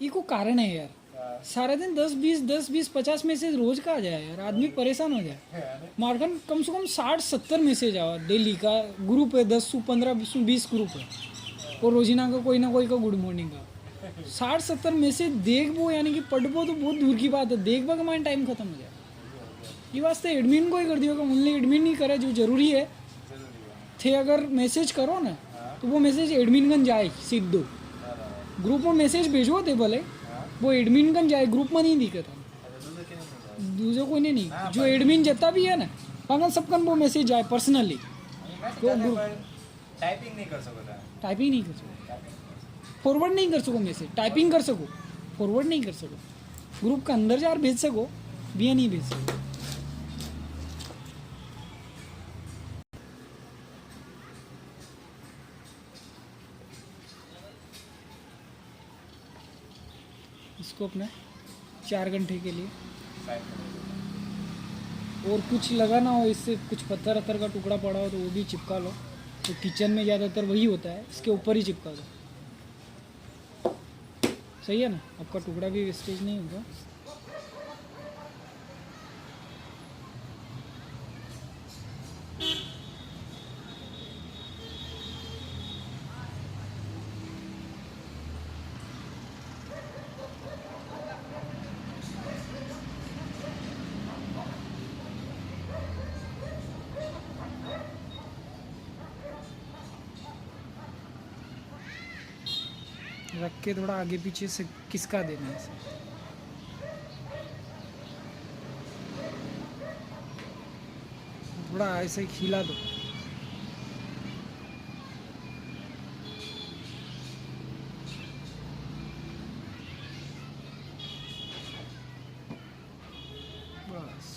ये को कारण है यार, सारा दिन 10-20 मैसेज रोज का आ जाए यार, आदमी परेशान हो जाए। मारखंड कम से कम 60-70 मैसेज आवा डेली का, ग्रुप है 10-15-20 ग्रुप है, और रोजीना का कोई ना कोई का गुड मॉर्निंग का 60-70 मैसेज देखबो यानी कि पढ़बो तो बहुत दूर की बात है, देखबो के माइन टाइम खत्म हो जाए। ये वास्ते एडमिन को ही कर दियो कि ओनली एडमिन नहीं करे जो जरूरी है थे, अगर मैसेज करो ना तो वो मैसेज एडमिन कन जाए सीधो, ग्रुप में मैसेज भेजो थे भले वो एडमिन कन जाए, ग्रुप में नहीं दिखता दूसरे कोई नहीं, जो एडमिन जता भी है ना वहाँ सब कन वो मैसेज जाए पर्सनली, तो ग्रुप टाइपिंग नहीं कर सकता, टाइपिंग नहीं कर सको, फॉरवर्ड नहीं कर सको मैसेज, टाइपिंग कर सको, फॉरवर्ड नहीं कर सको, ग्रुप का अंदर जार भेज सको, भी नहीं भेज सको। इसको अपने 4 घंटे के लिए, और कुछ लगाना हो इससे, कुछ पत्थर अत्थर का टुकड़ा पड़ा हो तो वो भी चिपका लो, तो किचन में ज़्यादातर वही होता है, इसके ऊपर ही चिपका दो, सही है ना, आपका टुकड़ा भी वेस्टेज नहीं होगा। रख के थोड़ा आगे पीछे से किसका देना है इसे, थोड़ा ऐसे हिला दो, बस